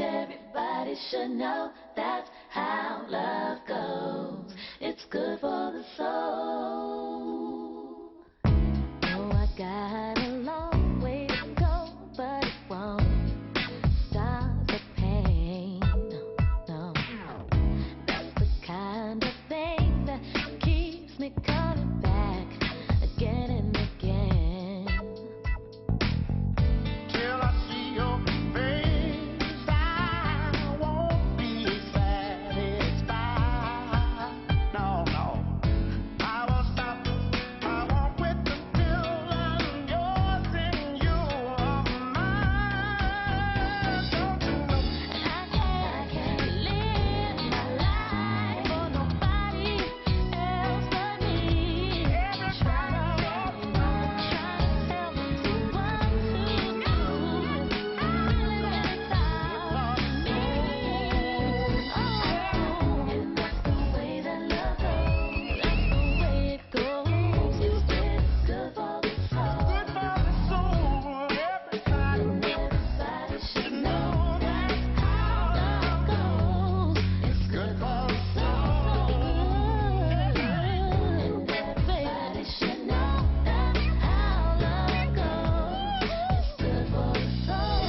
And everybody should know that's how love goes. It's good for the soul. Oh, I got a long way to go, but it won't stop the pain. No, that's the kind of thing that keeps me coming back again and again. Till I see your face, I won't be satisfied. No, no. I won't stop. I won't quit until I'm yours and you're mine. Don't you know? I can't live my life for nobody else but me. Try to tell me what to do. And that's the way that love goes. That's the way it goes. It's good for the soul. Good for the soul. Everybody, Everybody should know that's how love goes. It's good for the soul. And everybody should know that's how love goes. It's good for the soul.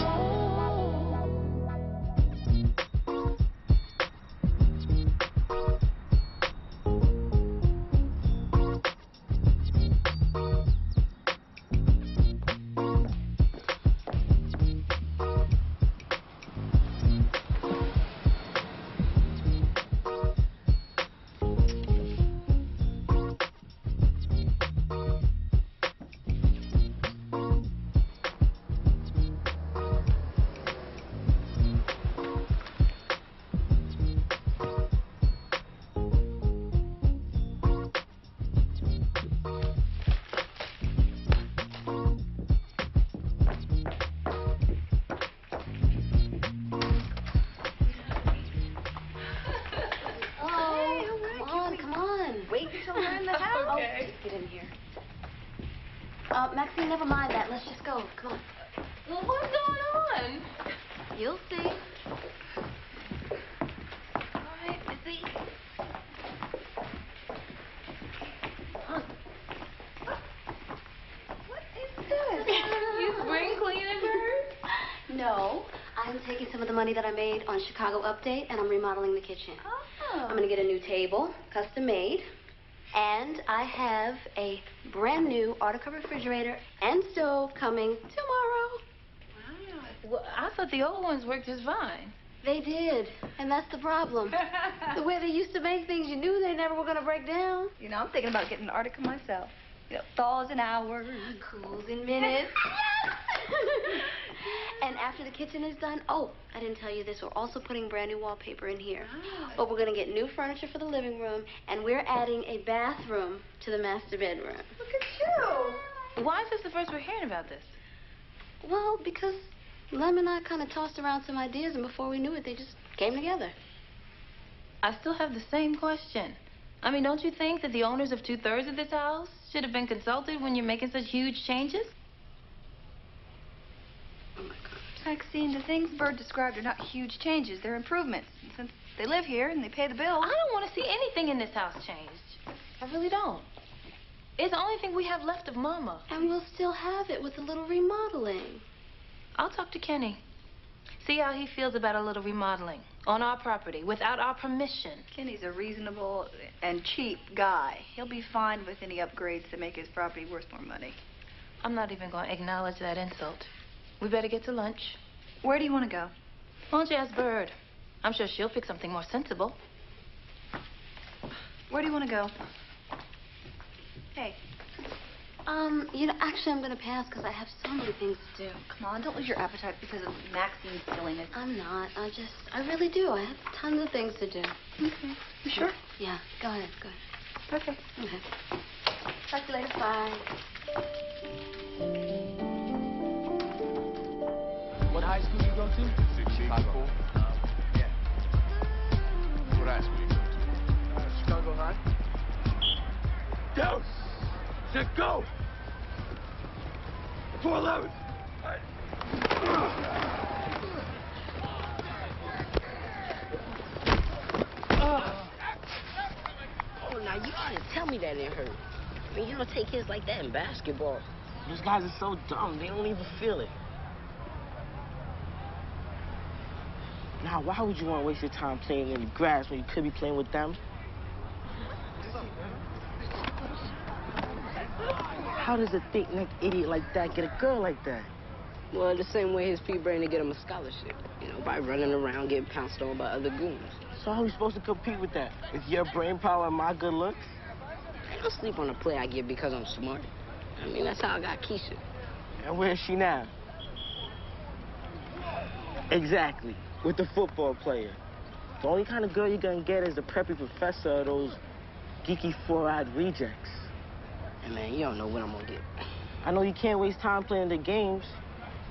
Oh, come on. Wait until we're in the house. Okay. Just get in here. Maxine, never mind that. Let's just go. Come on. Well, what's going on? You'll see. All right, Missy. What is this? You spring cleaning her? No, I'm taking some of the money that I made on Chicago Update, and I'm remodeling the kitchen. I'm going to get a new table, custom made. And I have a brand new Artica refrigerator and stove coming tomorrow. Wow. Well, I thought the old ones worked just fine. They did, and that's the problem. The way they used to make things, you knew they never were going to break down. You know, I'm thinking about getting an Artica myself. You know, thaws in hours. Cools in minutes. And after the kitchen is done, oh, I didn't tell you this, we're also putting brand new wallpaper in here. But we're going to get new furniture for the living room, and we're adding a bathroom to the master bedroom. Look at you. Why is this the first we're hearing about this? Well, because Lem and I kind of tossed around some ideas, and before we knew it, they just came together. I still have the same question. I mean, don't you think that the owners of 2/3 of this house should have been consulted when you're making such huge changes? Oh, my God. Maxine, the things Bird described are not huge changes. They're improvements. And since they live here and they pay the bills. I don't want to see anything in this house changed. I really don't. It's the only thing we have left of Mama. And we'll still have it with a little remodeling. I'll talk to Kenny. See how he feels about a little remodeling on our property without our permission. Kenny's a reasonable and cheap guy. He'll be fine with any upgrades that make his property worth more money. I'm not even going to acknowledge that insult. We better get to lunch. Where do you want to go? Why don't you ask Bird? I'm sure she'll pick something more sensible. Where do you want to go? Hey, You know, actually, I'm going to pass because I have so many things to do. come on, don't lose your appetite because of Maxine's silliness. I'm not. I really do. I have tons of things to do. Okay. You sure? Yeah, go ahead, go ahead. Okay. Okay. Talk to you later. Bye. What high school you go to? Chicago. Yeah. What high school you go to? Chicago High. Go! Said go! 411. me that it hurt. I mean, you don't take hits like that in basketball. These guys are so dumb, they don't even feel it. Now, why would you want to waste your time playing in the grass when you could be playing with them? How does a thick-necked idiot like that get a girl like that? Well, the same way his P-brain to get him a scholarship. You know, by running around getting pounced on by other goons. So how are we supposed to compete with that? With your brain power and my good looks? I don't sleep on the play I get because I'm smart. I mean, that's how I got Keisha. And where is she now? Exactly, with the football player. The only kind of girl you're gonna get is the preppy professor or those geeky four-eyed rejects. And man, you don't know what I'm gonna get. I know you can't waste time playing the games.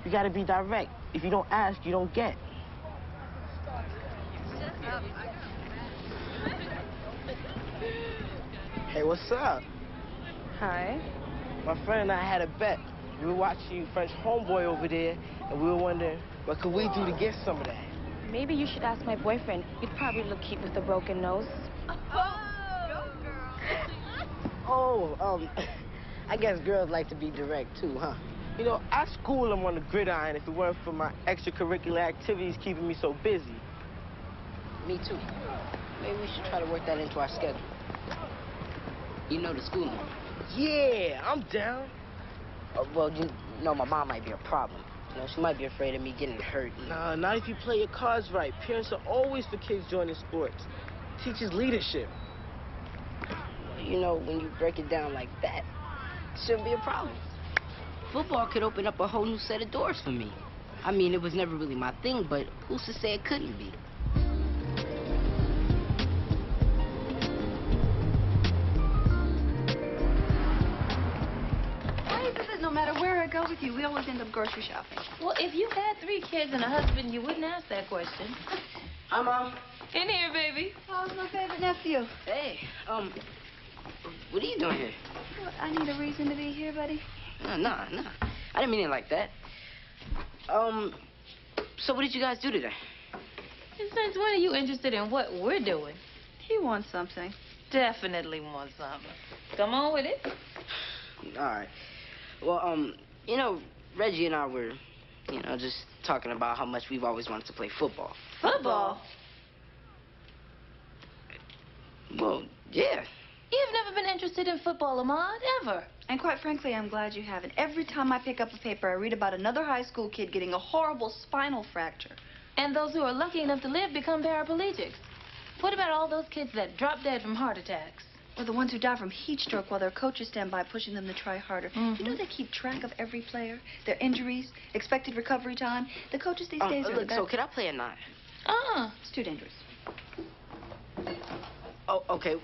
You gotta be direct. If you don't ask, you don't get. Hey, what's up? Hi. My friend and I had a bet. We were watching French Homeboy over there, and we were wondering, what could we do to get some of that? Maybe you should ask my boyfriend. You'd probably look cute with a broken nose. Oh, I guess girls like to be direct too, huh? You know, I school them on the gridiron if it weren't for my extracurricular activities keeping me so busy. Me too. Maybe we should try to work that into our schedule. You know the school now. Yeah, I'm down. Well, you know, my mom might be a problem. You know, she might be afraid of me getting hurt. Nah, not if you play your cards right. Parents are always for kids joining sports. Teaches leadership. Well, you know, when you break it down like that, it shouldn't be a problem. Football could open up a whole new set of doors for me. I mean, it was never really my thing, but who's to say it couldn't be? No matter where I go with you, we always end up grocery shopping. Well, if you had 3 kids and a husband, you wouldn't ask that question. Hi, Mom. In here, baby. Oh, my favorite nephew. Hey, what are you doing here? What, I need a reason to be here, buddy? Nah. I didn't mean it like that. So what did you guys do today? And since when are you interested in what we're doing? He wants something. Definitely want something. Come on with it. All right. Well, you know, Reggie and I were, you know, just talking about how much we've always wanted to play football. Football? Well, yeah. You've never been interested in football, Ahmad, ever. And quite frankly, I'm glad you haven't. Every time I pick up a paper, I read about another high school kid getting a horrible spinal fracture. And those who are lucky enough to live become paraplegics. What about all those kids that drop dead from heart attacks? Or the ones who die from heat stroke while their coaches stand by pushing them to try harder. You know they keep track of every player, their injuries, expected recovery time. The coaches these days are... Look, so could I play or not? It's too dangerous. Oh, okay.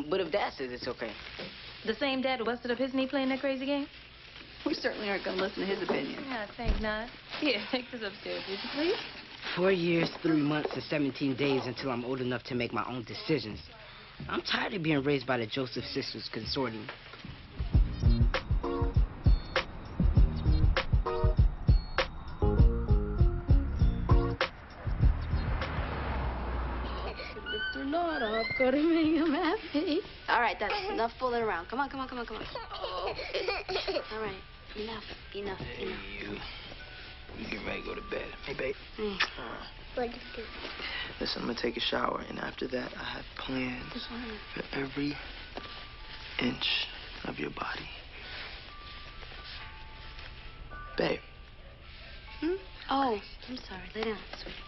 But if Dad says it's okay? The same dad who busted up his knee playing that crazy game? We certainly aren't going to listen to his opinion. Yeah, I think not. Here, take this upstairs, would you please? 4 years, 3 months, and 17 days until I'm old enough to make my own decisions. I'm tired of being raised by the Joseph Sisters Consortium. Lord, I've got to make him happy. All right, that's enough fooling around. Come on. All right, enough. You get ready to go to bed. Hey, babe. Listen, I'm gonna take a shower, and after that, I have plans for every inch of your body. Babe. Oh, I'm sorry. Lay down, sweetie.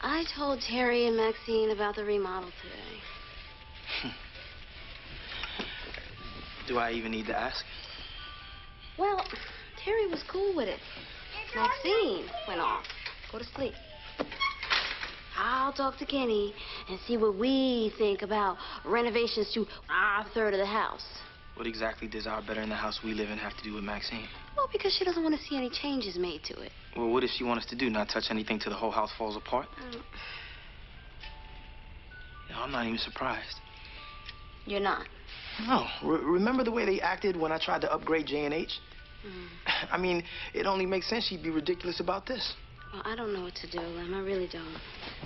I told Terry and Maxine about the remodel today. Do I even need to ask? Well, Terry was cool with it. Maxine went off. Go to sleep. I'll talk to Kenny and see what we think about renovations to our third of the house. What exactly does our better in the house we live in have to do with Maxine? Well, because she doesn't want to see any changes made to it. Well, what does she want us to do? Not touch anything till the whole house falls apart? No, I'm not even surprised. You're not? No. Remember the way they acted when I tried to upgrade J&H? I mean, it only makes sense she'd be ridiculous about this. Well, I don't know what to do, Lem. I really don't.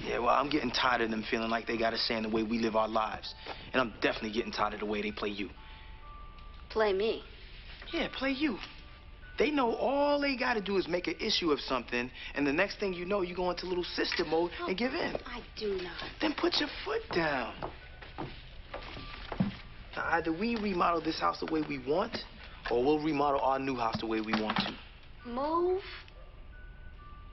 Yeah, well, I'm getting tired of them feeling like they got a say in the way we live our lives. And I'm definitely getting tired of the way they play you. Play me? Yeah, play you. They know all they got to do is make an issue of something, and the next thing you know, you go into little sister mode and give in. I do not. Then put your foot down. Now, either we remodel this house the way we want, or we'll remodel our new house the way we want to. Move?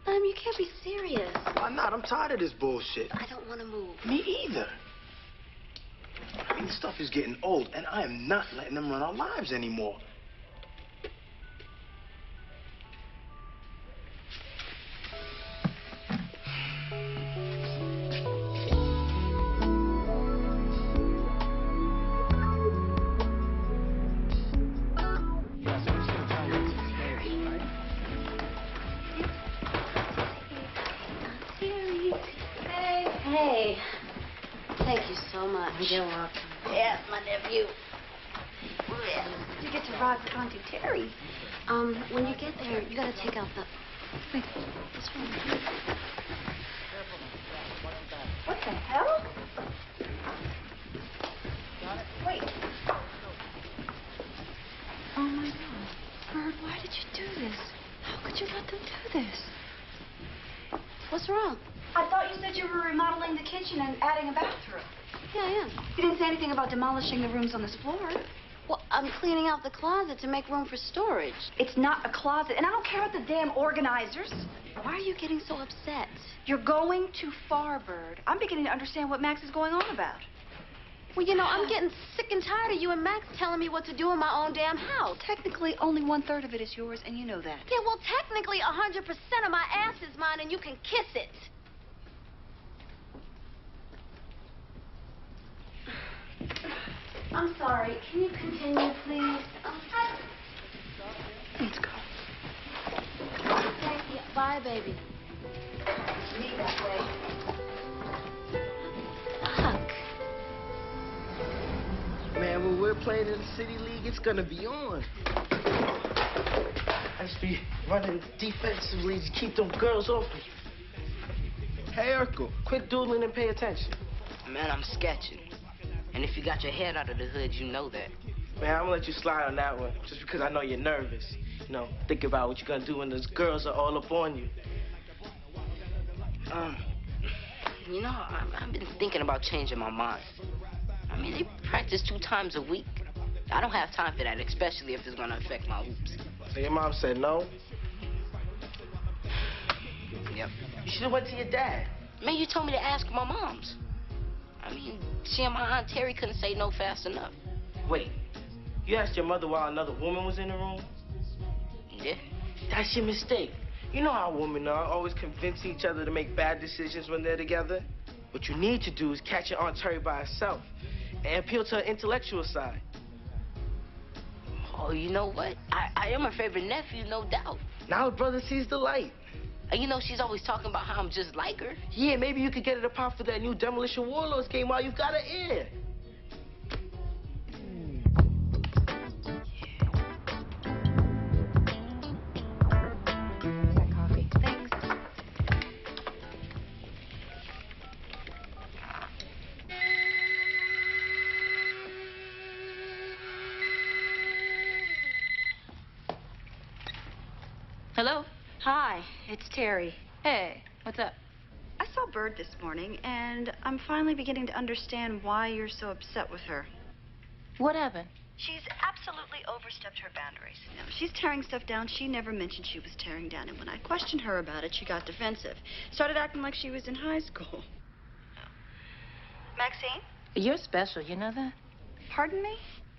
Lem, you can't be serious. Why not? I'm tired of this bullshit. I don't want to move. Me either. I mean, this stuff is getting old, and I am not letting them run our lives anymore. Hey. Thank you so much. You're welcome. Yes, my nephew. You get to ride with Auntie Terry. When you get there, you gotta take out the... Wait, what's wrong? What the hell? Wait. Oh, my God. Bird, why did you do this? How could you let them do this? What's wrong? I thought you said you were remodeling the kitchen and adding a bathroom. Yeah, I am. You didn't say anything about demolishing the rooms on this floor. Well, I'm cleaning out the closet to make room for storage. It's not a closet, and I don't care about the damn organizers. Why are you getting so upset? You're going too far, Bird. I'm beginning to understand what Max is going on about. Well, you know, I'm getting sick and tired of you and Max telling me what to do in my own damn house. Technically, only 1/3 of it is yours, and you know that. Yeah, well, technically, 100% of my ass is mine, and you can kiss it. I'm sorry. Can you continue, please? Let's go. Thank you. Bye, baby. Me that way. Fuck. Man, when we're playing in the City League, it's gonna be on. I used to be running defensively to keep them girls off me. Hey, Urkel, quit doodling and pay attention. Man, I'm sketching. And if you got your head out of the hood, you know that. Man, I'm gonna let you slide on that one, just because I know you're nervous. You know, think about what you're gonna do when those girls are all up on you. You know, I've been thinking about changing my mind. I mean, they practice 2 times a week. I don't have time for that, especially if it's gonna affect my hoops. So your mom said no? Yep. You should've went to your dad. Man, you told me to ask my moms. I mean, she and my Aunt Terry couldn't say no fast enough. Wait, you asked your mother while another woman was in the room? Yeah. That's your mistake. You know how women are, always convincing each other to make bad decisions when they're together. What you need to do is catch your Aunt Terry by herself and appeal to her intellectual side. Oh, you know what? I am her favorite nephew, no doubt. Now the brother sees the light. And you know, she's always talking about how I'm just like her. Yeah, maybe you could get her to pop for that new Demolition Warlords game while you've got her ear. Coffee. Thanks. Hello? Hi, it's Terry. Hey, what's up? I saw Bird this morning, and I'm finally beginning to understand why you're so upset with her. What happened? She's absolutely overstepped her boundaries. You know, she's tearing stuff down she never mentioned she was tearing down, and when I questioned her about it, she got defensive. Started acting like she was in high school. Maxine? You're special, you know that? Pardon me?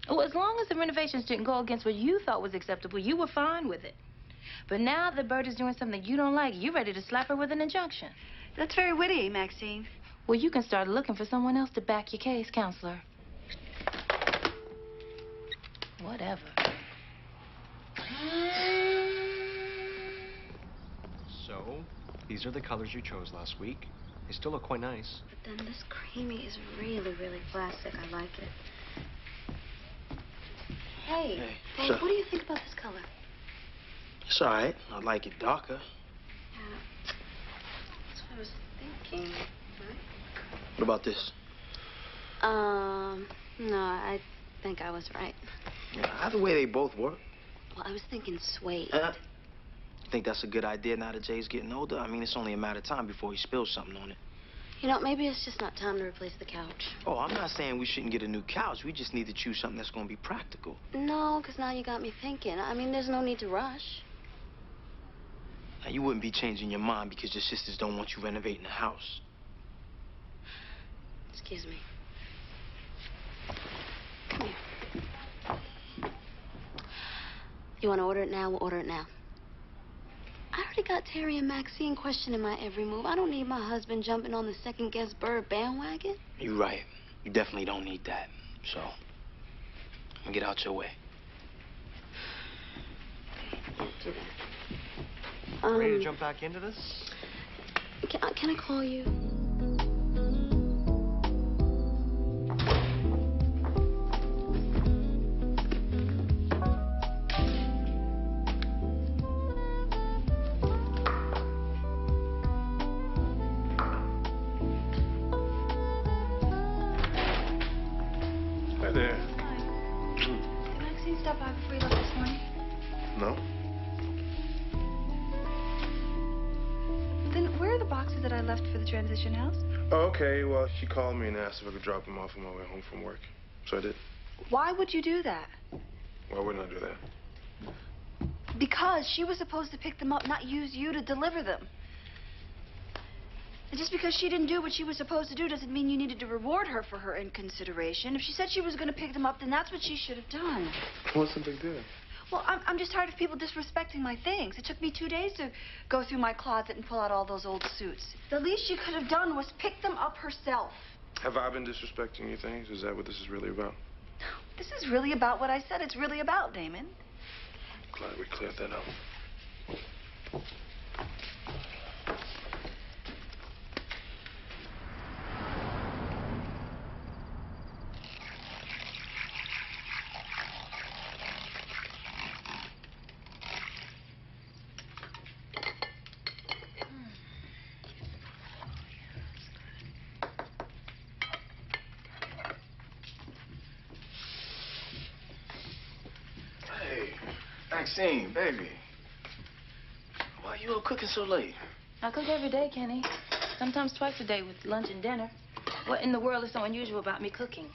Well, as long as the renovations didn't go against what you thought was acceptable, you were fine with it. But now that Bird is doing something you don't like, you're ready to slap her with an injunction. That's very witty, Maxine. Well, you can start looking for someone else to back your case, counselor. Whatever. So, these are the colors you chose last week. They still look quite nice. But then this creamy is really, really classic. I like it. Hey, babe, what do you think about this color? It's all right. I like it darker. Yeah. was thinking. What about this? No, I think I was right. Yeah, either way, they both work. Well, I was thinking suede. You think that's a good idea now that Jay's getting older? I mean, it's only a matter of time before he spills something on it. You know, maybe it's just not time to replace the couch. Oh, I'm not saying we shouldn't get a new couch. We just need to choose something that's going to be practical. No, because now you got me thinking. I mean, there's no need to rush. Now, you wouldn't be changing your mind because your sisters don't want you renovating the house. Excuse me. Come here. You want to order it now? We'll order it now. I already got Terry and Maxine questioning my every move. I don't need my husband jumping on the second-guess bird bandwagon. You're right. You definitely don't need that. So, I'm gonna get out your way. Do that. Ready to jump back into this? Can I call you? Hi there. Hi. Did Maxine stop by before you left this morning? No? Then where are the boxes that I left for the transition house? Oh, okay. Well, she called me and asked if I could drop them off on my way home from work. So I did. Why would you do that? Why wouldn't I do that? Because she was supposed to pick them up, not use you to deliver them. And just because she didn't do what she was supposed to do doesn't mean you needed to reward her for her inconsideration. If she said she was going to pick them up, then that's what she should have done. What's the big deal? Well, I'm just tired of people disrespecting my things. It took me 2 days to go through my closet and pull out all those old suits. The least she could have done was pick them up herself. Have I been disrespecting your things? Is that what this is really about? This is really about what I said it's really about, Damon. Glad we cleared that up. Maxine, baby. Why you up cooking so late? I cook every day, Kenny. Sometimes twice a day with lunch and dinner. What in the world is so unusual about me cooking?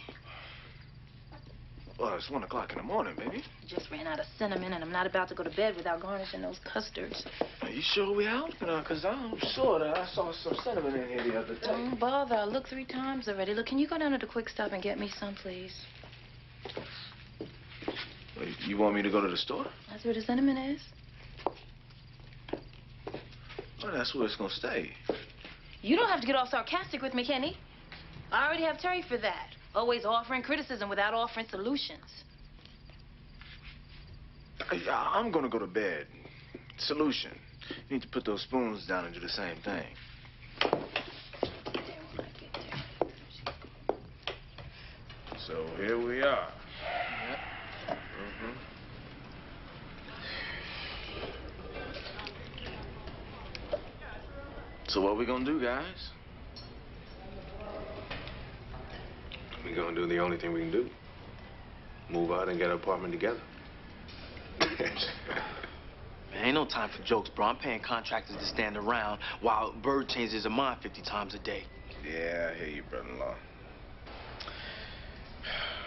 Well, it's 1 o'clock in the morning, baby. Just ran out of cinnamon, and I'm not about to go to bed without garnishing those custards. Are you sure we out? Because I'm sure that I saw some cinnamon in here the other day. Don't bother. I looked 3 times already. Look, can you go down to the Quick Stop and get me some, please? You want me to go to the store? That's where the cinnamon is. Well, that's where it's gonna stay. You don't have to get all sarcastic with me, Kenny. I already have Terry for that. Always offering criticism without offering solutions. I'm gonna go to bed. Solution. You need to put those spoons down and do the same thing. So here we are. So what we gonna do, guys? We're gonna do the only thing we can do. Move out and get an apartment together. Man, ain't no time for jokes, bro. I'm paying contractors to stand around while Bird changes his mind 50 times a day. Yeah, I hear you, brother-in-law.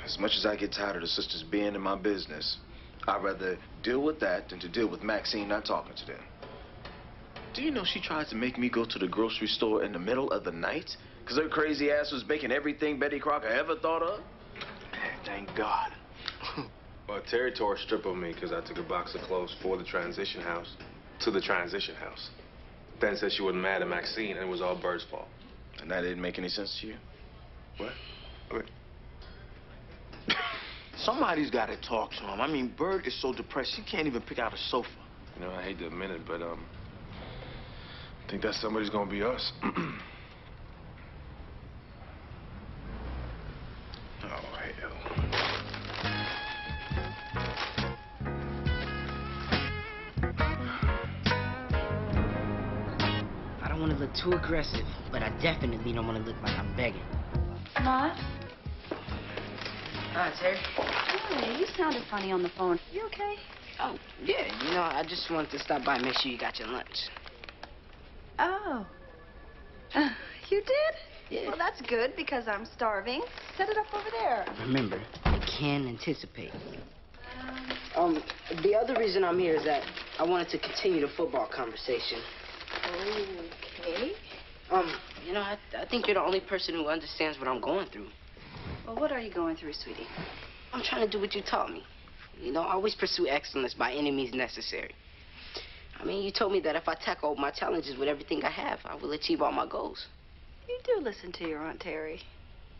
As much as I get tired of the sisters being in my business, I'd rather deal with that than to deal with Maxine not talking to them. Do you know she tried to make me go to the grocery store in the middle of the night? Because her crazy ass was making everything Betty Crocker ever thought of? Man, thank God. Well, Terry tore a strip of me because I took a box of clothes for the transition house to the transition house. Then said she wasn't mad at Maxine and it was all Bird's fault. And that didn't make any sense to you? What? What? Somebody's got to talk to him. I mean, Bird is so depressed, he can't even pick out a sofa. You know, I hate to admit it, but, I think that somebody's gonna be us. Oh, hell. I don't want to look too aggressive, but I definitely don't want to look like I'm begging. Lamont? Hi, Terry. Hey, you sounded funny on the phone. You okay? Oh, yeah. You know, I just wanted to stop by and make sure you got your lunch. Oh. You did? Yeah. Well, that's good because I'm starving. Set it up over there. Remember, you can anticipate. The other reason I'm here is that I wanted to continue the football conversation. Okay. You know, I think you're the only person who understands what I'm going through. Well, what are you going through, sweetie? I'm trying to do what you taught me. You know, always pursue excellence by any means necessary. I mean, you told me that if I tackle my challenges with everything I have, I will achieve all my goals. You do listen to your Aunt Terry.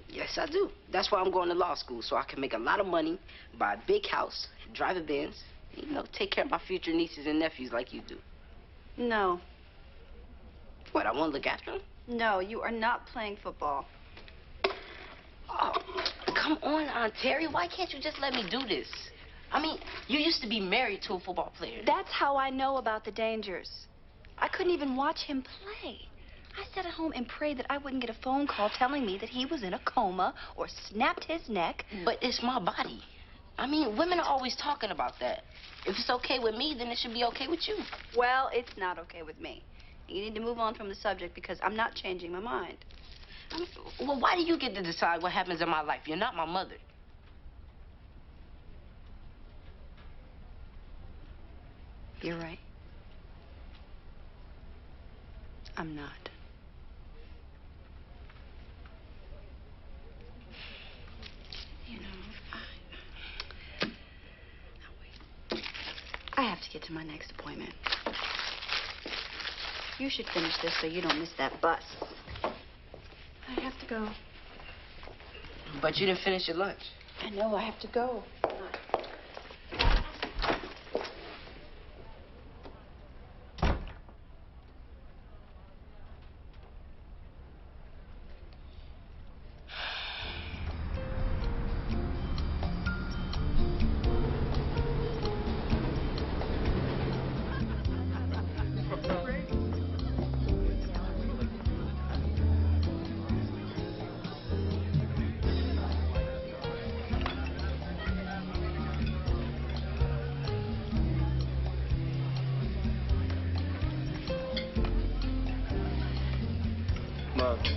Yes, I do. That's why I'm going to law school, so I can make a lot of money, buy a big house, drive a Benz, you know, take care of my future nieces and nephews like you do. No. What, I won't look after them? No, you are not playing football. Oh, come on, Aunt Terry. Why can't you just let me do this? I mean, you used to be married to a football player. That's how I know about the dangers. I couldn't even watch him play. I sat at home and prayed that I wouldn't get a phone call telling me that he was in a coma or snapped his neck. But it's my body. I mean, women are always talking about that. If it's okay with me, then it should be okay with you. Well, it's not okay with me. You need to move on from the subject because I'm not changing my mind. I mean, well, why do you get to decide what happens in my life? You're not my mother. You're right. I'm not. You know, I have to get to my next appointment. You should finish this so you don't miss that bus. I have to go. But you didn't finish your lunch. I know, I have to go.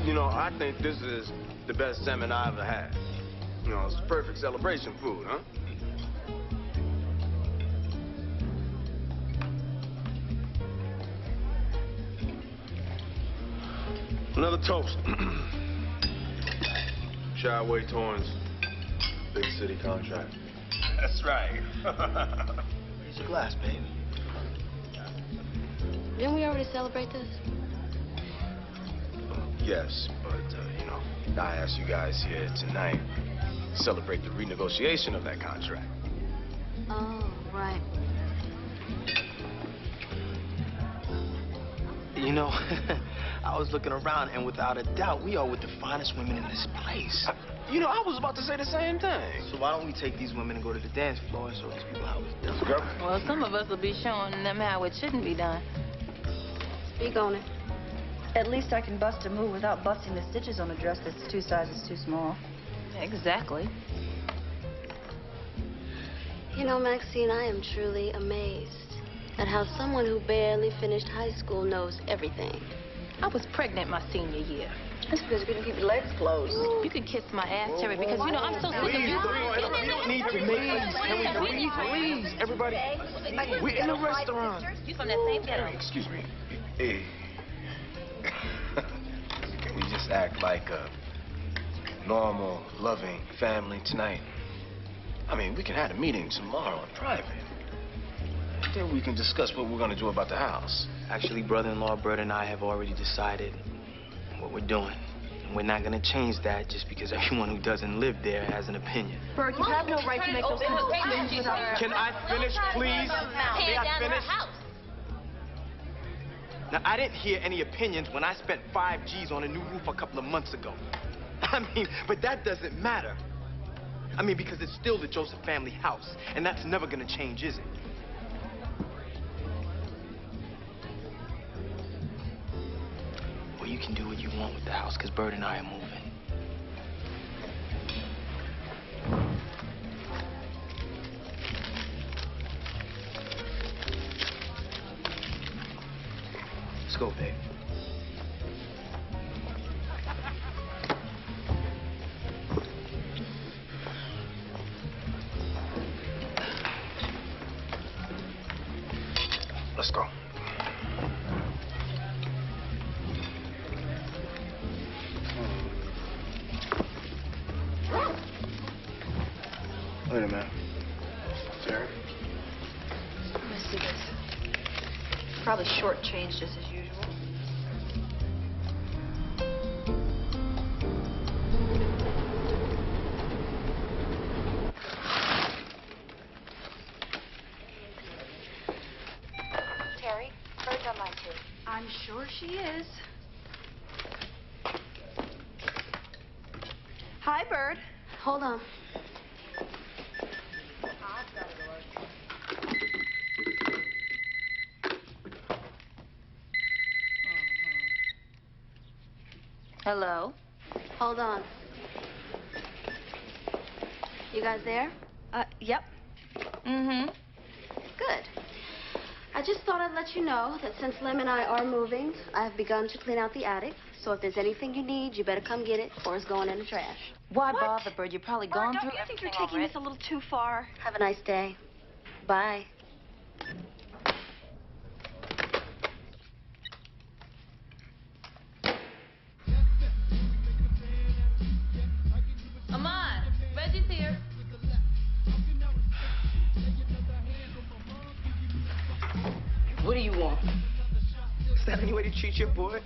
You know, I think this is the best salmon I ever had. You know, it's perfect celebration food, huh? Another toast. Shyway Torrance, big city contract. That's right. Here's your glass, baby. Didn't we already celebrate this? Yes, but, you know, I asked you guys here tonight to celebrate the renegotiation of that contract. Oh, right. You know, I was looking around, and without a doubt, we are with the finest women in this place. You know, I was about to say the same thing. So why don't we take these women and go to the dance floor and show these people how it's done? Go. Well, some of us will be showing them how it shouldn't be done. Speak on it. At least I can bust a move without busting the stitches on a dress that's 2 sizes too small. Exactly. You know, Maxine, I am truly amazed at how someone who barely finished high school knows everything. I was pregnant my senior year. That's because you couldn't keep your legs closed. You can kiss my ass, Terry, because, you know, I'm so sick of you. We don't need to make... Can we please? Everybody, we're in a restaurant. You from that same ghetto. Excuse me. Hey. Can we just act like a normal, loving family tonight? I mean, we can have a meeting tomorrow in private. Then we can discuss what we're going to do about the house. Actually, brother-in-law Bert and I have already decided what we're doing. And we're not going to change that just because everyone who doesn't live there has an opinion. Bert, you have no right to make those kind of decisions without... Can I finish, please? May I finish? Now, I didn't hear any opinions when I spent 5 G's on a new roof a couple of months ago. I mean, but that doesn't matter. I mean, because it's still the Joseph family house, and that's never gonna change, is it? can do what you want with the house, because Bird and I are moving. Let's go, babe. Let's go. Wait a minute. Terry? Let me see this. Probably shortchanged us as usual. Terry, Bird's online too. I'm sure she is. Hi, Bird. Hold on. Hello? Hold on. You guys there? Yep. Mm-hmm. Good. I just thought I'd let you know that since Lem and I are moving, I have begun to clean out the attic. So if there's anything you need, you better come get it, or it's going in the trash. Why bother, Bird? You're probably gone Don't through you think you're everything taking this a little too far? Have a nice day. Bye. Ahmad, Reggie's here. What do you want? Is that any way to treat your boy?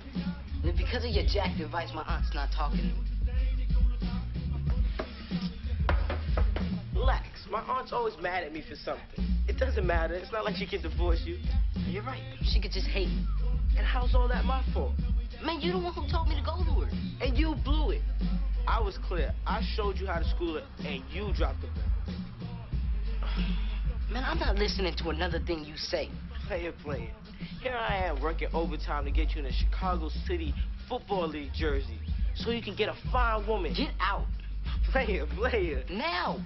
And because of your jacked advice, my aunt's not talking to me. Relax. My aunt's always mad at me for something. It doesn't matter. It's not like she can divorce you. You're right. She could just hate me. And how's all that my fault? Man, you the one who told me to go to her. And you blew it. I was clear. I showed you how to school her, and you dropped the ball. Man, I'm not listening to another thing you say. Player. Here I am working overtime to get you in a Chicago City Football League jersey so you can get a fine woman. Get out. Player. Now.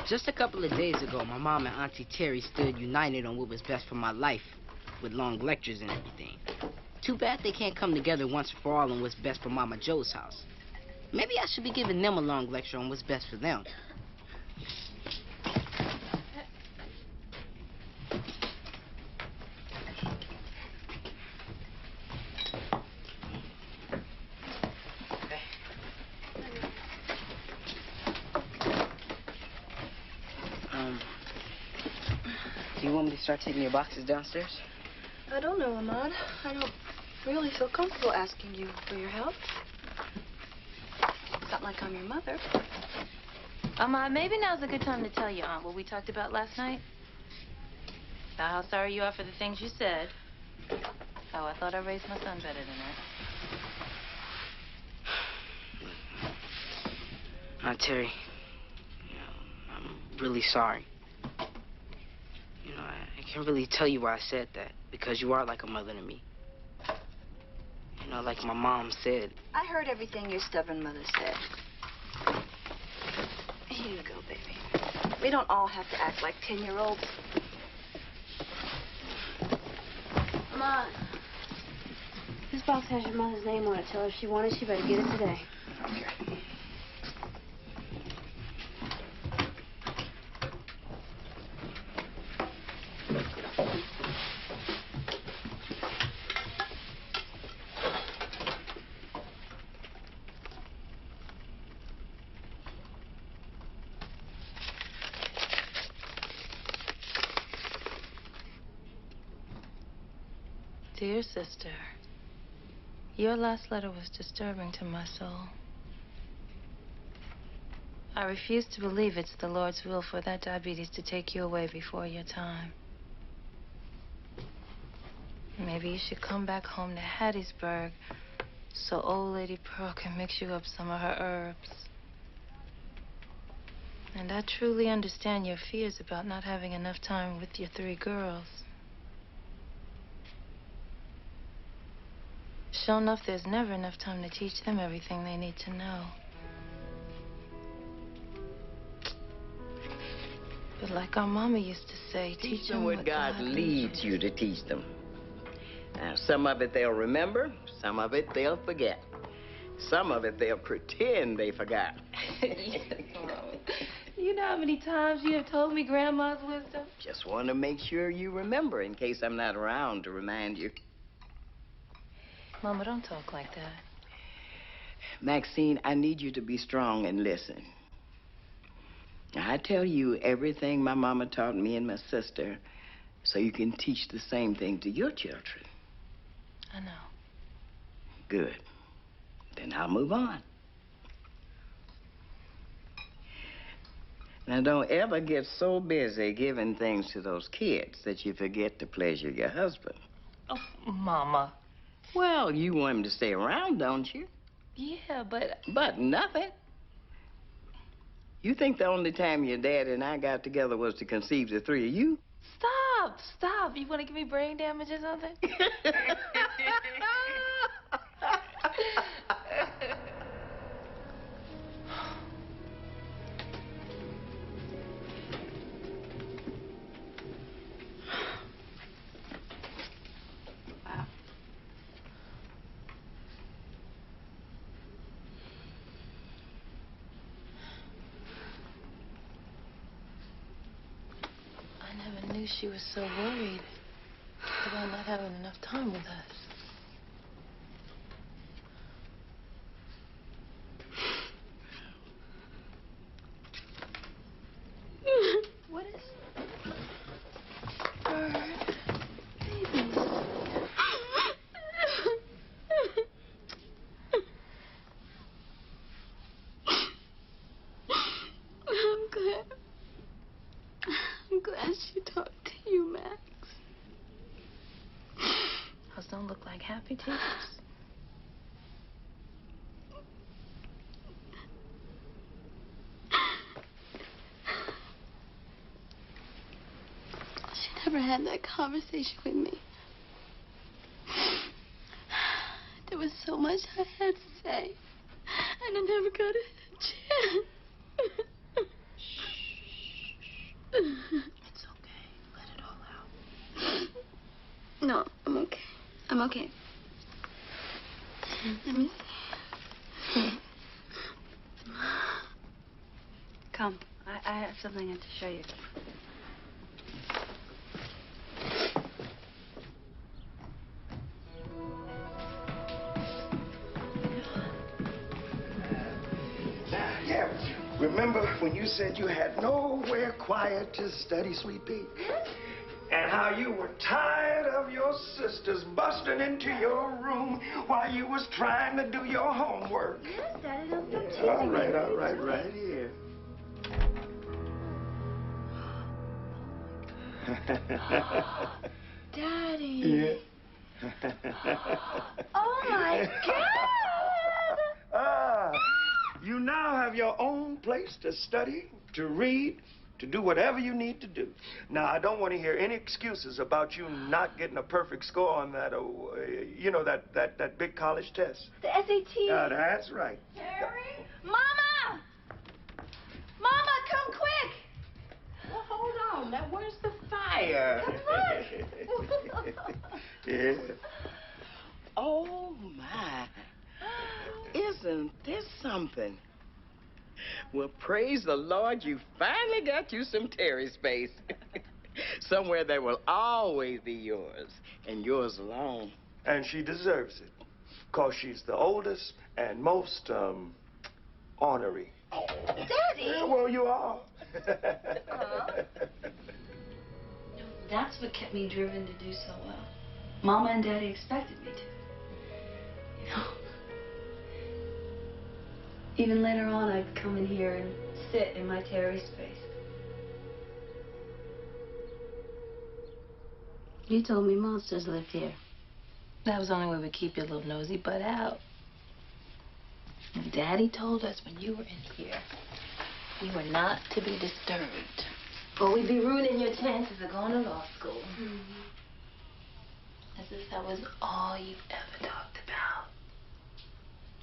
Just a couple of days ago, my mom and Auntie Terry stood united on what was best for my life, with long lectures and everything. Too bad they can't come together once for all on what's best for Mama Joe's house. Maybe I should be giving them a long lecture on what's best for them. Do you want me to start taking your boxes downstairs? I don't know, Ahmad. I don't really feel comfortable asking you for your help. It's not like I'm your mother. Ahmad, maybe now's a good time to tell your aunt what we talked about last night. About how sorry you are for the things you said. How I thought I raised my son better than that. Aunt Terry, I'm really sorry. I can't really tell you why I said that, because you are like a mother to me. Like my mom said. I heard everything your stubborn mother said. Here you go, baby. We don't all have to act like 10-year-olds. Come on. This box has your mother's name on it. Tell her if she wanted, she better get it today. Okay. Dear sister, your last letter was disturbing to my soul. I refuse to believe it's the Lord's will for that diabetes to take you away before your time. Maybe you should come back home to Hattiesburg so old Lady Pearl can mix you up some of her herbs. And I truly understand your fears about not having enough time with your 3 girls. Sure enough, there's never enough time to teach them everything they need to know. But like our mama used to say, teach them what God leads you to teach them. Now, some of it they'll remember, some of it they'll forget. Some of it they'll pretend they forgot. Yes, Mama. You know how many times you have told me Grandma's wisdom? Just want to make sure you remember in case I'm not around to remind you. Mama, don't talk like that. Maxine, I need you to be strong and listen. Now, I tell you everything my mama taught me and my sister so you can teach the same thing to your children. I know. Good. Then I'll move on. Now, don't ever get so busy giving things to those kids that you forget to pleasure your husband. Oh, Mama. Well, you want him to stay around, don't you? Yeah, but... But nothing. You think the only time your dad and I got together was to conceive the 3 of you? Stop, stop. You want to give me brain damage or something? I never knew she was so worried about not having enough time with us. What is... Bird, baby. I'm glad she talked to you, Max. Those don't look like happy tears. She never had that conversation with me. There was so much I had to say, and I never got a chance. It's okay. Let it all out. No, I'm okay. I'm okay. Let me see. Come. I have something I have to show you. Yeah. Remember when you said you had nowhere quiet to study, Sweet Pea? And how you were tired of your sisters busting into your room while you was trying to do your homework. Yes, Daddy, don't stop teasing All me. right, right here. Daddy. Yeah. Oh, my God. You now have your own place to study, to read, to do whatever you need to do. Now, I don't want to hear any excuses about you not getting a perfect score on that, you know, that big college test. The SAT. That's right. Terry? Mama! Mama, come quick! Well, hold on. Now, where's the fire? Yeah. Oh, my. Isn't this something? Well, praise the Lord, you finally got you some Terry space. Somewhere that will always be yours, and yours alone. And she deserves it, because she's the oldest and most, ornery. Daddy! Yeah, well, you are. That's what kept me driven to do so well. Mama and Daddy expected me to. You know, even later on, I'd come in here and sit in my Terry space. You told me monsters lived here. That was the only way we keep your little nosy butt out. And Daddy told us when you were in here, you were not to be disturbed. Or we'd be ruining your chances of going to law school. As if that was all you ever talked about.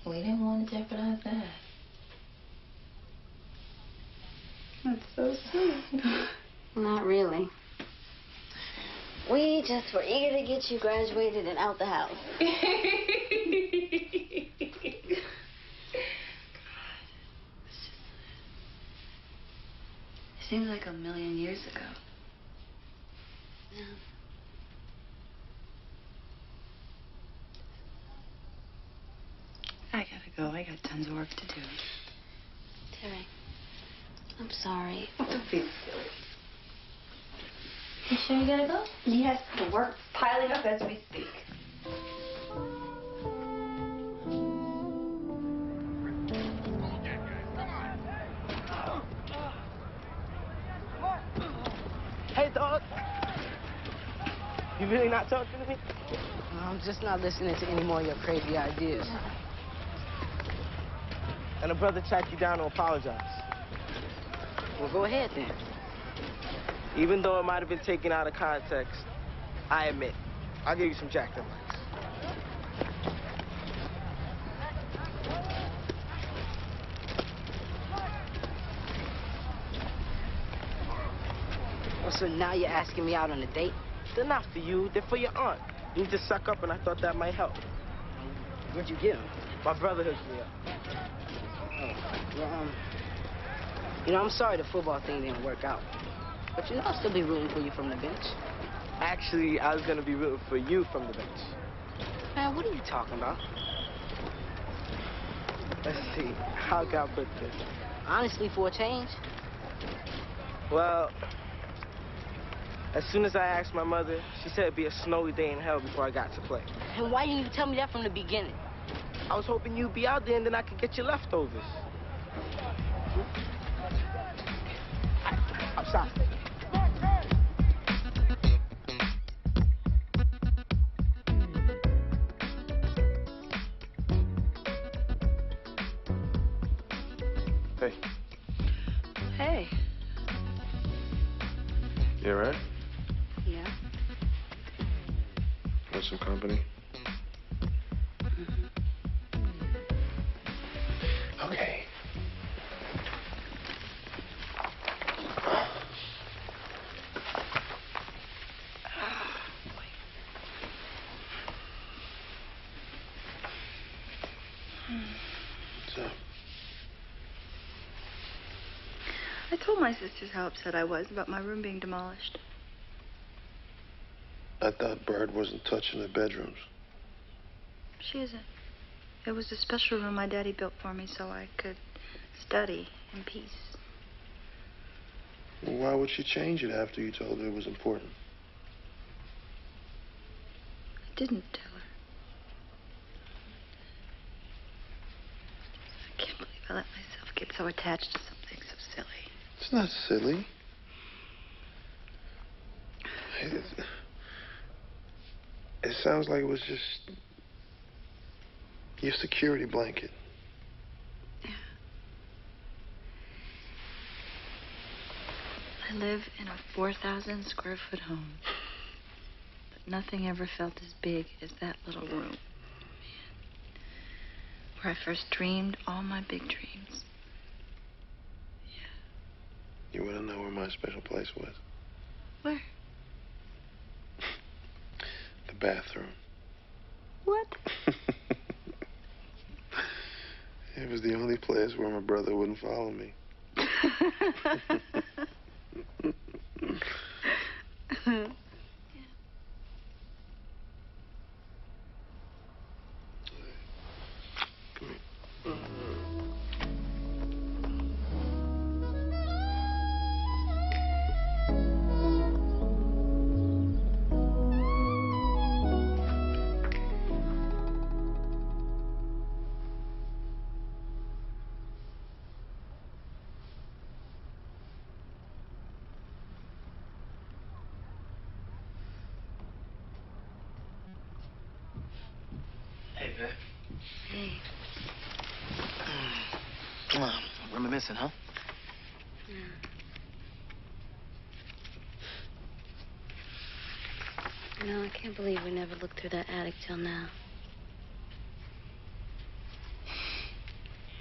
We didn't want to jeopardize that. That's so sweet. Not really. We just were eager to get you graduated and out the house. It seems like a million years ago. Yeah. I gotta go. I got tons of work to do. Terry, I'm sorry. Don't be silly. You sure you gotta go? Yes, the work's piling up as we speak. Hey, dog. You really not talking to me? I'm just not listening to any more of your crazy ideas. And a brother tracked you down to apologize. Well, go ahead then. Even though it might have been taken out of context, I admit, I'll give you some jacked up lights. Oh, so now you're asking me out on a date? They're not for you, they're for your aunt. You need to suck up, and I thought that might help. Where'd you get them? My brother hooked me up. Oh, well, you know, I'm sorry the football thing didn't work out. But you know, I'll still be rooting for you from the bench. Actually, I was gonna be rooting for you from the bench. Man, what are you talking about? Let's see, how can I put this? Honestly, for a change. Well, as soon as I asked my mother, she said it'd be a snowy day in hell before I got to play. And why didn't you tell me that from the beginning? I was hoping you'd be out there and then I could get your leftovers. I'm sorry. Hey. Hey. You all right? Yeah. Want some company? Okay. What's up? I told my sisters how upset I was about my room being demolished. I thought Bird wasn't touching the bedrooms. She isn't. It was a special room my daddy built for me so I could study in peace. Well, why would she change it after you told her it was important? I didn't tell her. I can't believe I let myself get so attached to something so silly. It's not silly. It sounds like it was just your security blanket. Yeah. I live in a 4,000 square foot home. But nothing ever felt as big as that little room. Man. Where I first dreamed all my big dreams. You want to know where my special place was? Where? The bathroom. What? It was the only place where my brother wouldn't follow me. babe. Hey. Reminiscent, huh? You know, I can't believe we never looked through that attic till now.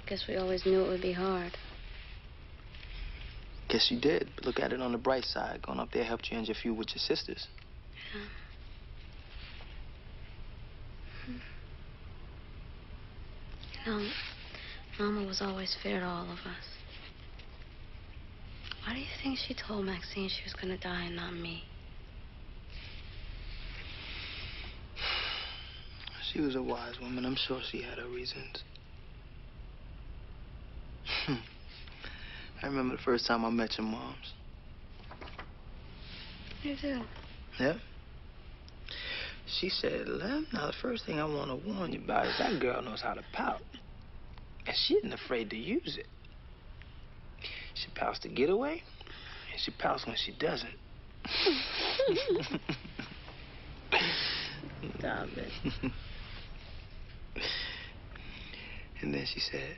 Guess we always knew it would be hard. Guess you did. But look at it on the bright side. Going up there helped you end your feud with your sisters. Yeah. You know, Mama was always fair to all of us. Why do you think she told Maxine she was gonna die and not me? She was a wise woman. I'm sure she had her reasons. I remember the first time I met your moms. You do? Yeah? She said, Lem, now the first thing I want to warn you about is that girl knows how to pout. And she isn't afraid to use it. She pouts to get away, and she pouts when she doesn't. Nah, man. And then she said,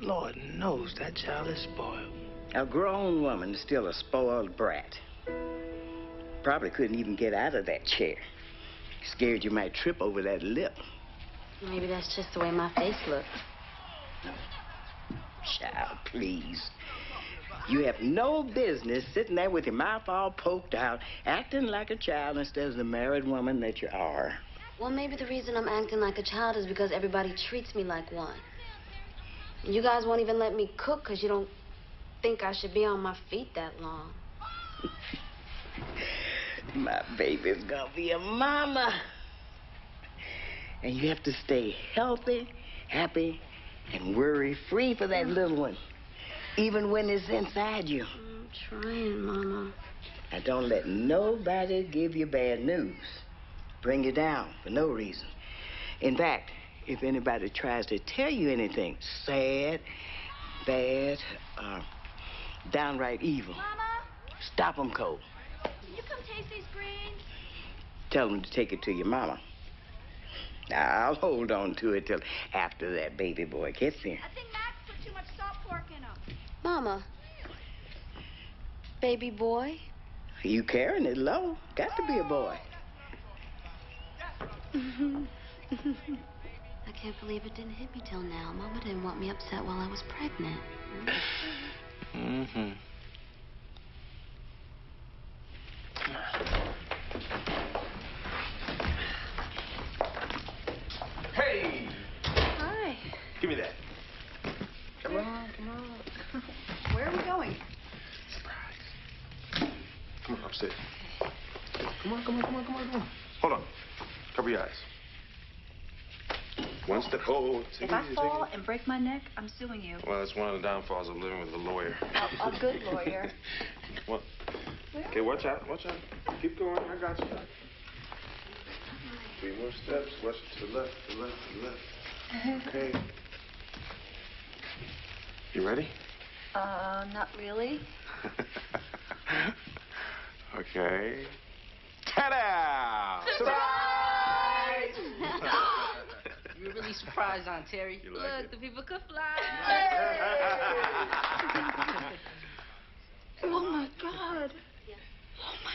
Lord knows that child is spoiled. A grown woman is still a spoiled brat. Probably couldn't even get out of that chair. Scared you might trip over that lip. Maybe that's just the way my face looks. Child, please. You have no business sitting there with your mouth all poked out, acting like a child instead of the married woman that you are. Well, maybe the reason I'm acting like a child is because everybody treats me like one. You guys won't even let me cook because you don't think I should be on my feet that long. My baby's gonna be a mama. And you have to stay healthy, happy, and worry-free for that little one, even when it's inside you. I'm trying, Mama. And don't let nobody give you bad news. Bring you down for no reason. In fact, if anybody tries to tell you anything sad, bad, downright evil, Mama? stop them cold. Can you come taste these greens? Tell them to take it to your mama. Now, I'll hold on to it till after that baby boy gets here. I think Max put too much salt pork in them. Mama. Baby boy. You carrying it low. Got to be a boy. I can't believe it didn't hit me till now. Mama didn't want me upset while I was pregnant. Mm-hmm. Hey! Hi. Give me that. Come on. Where are we going? Surprise. Come on, upstairs. Come on. Hold on. Cover your eyes. One step. Oh, If I fall and break my neck, I'm suing you. Well, it's one of the downfalls of living with a lawyer. A good lawyer. What? Okay, watch out. Keep going. I got you. 3 more steps. Watch it to the left, to the left. Okay. You ready? Not really. Okay. Ta-da! Surprise! You were really surprised, Aunt Terry. You like Look, the people could fly. Oh, my God. Oh, my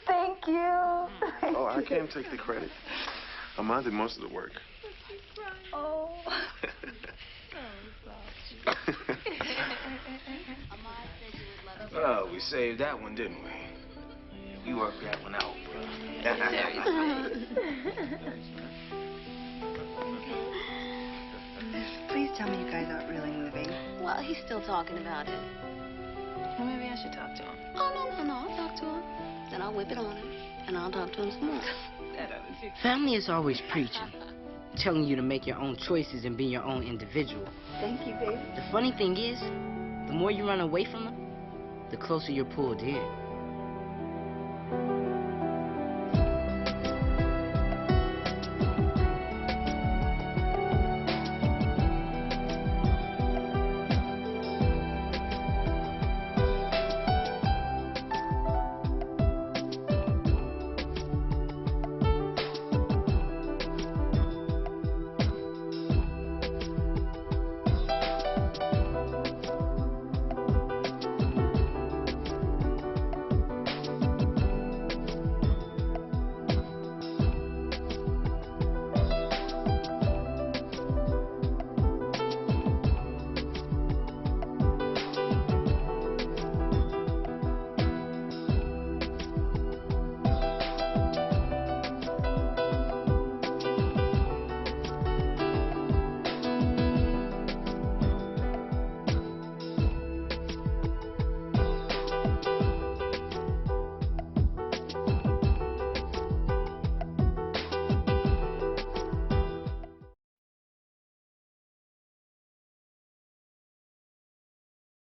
Thank you. Oh, I can't take the credit. Amanda did most of the work. Oh. Oh, we saved that one, didn't we? We worked that one out, bro. Please tell me you guys aren't really moving. Well, he's still talking about it. Well, maybe I should talk to him. Oh, no. I'll talk to him. Then I'll whip it on him. And I'll talk to him some more. Family is always preaching, telling you to make your own choices and be your own individual. Thank you, baby. The funny thing is, the more you run away from them, the closer you're pulled in.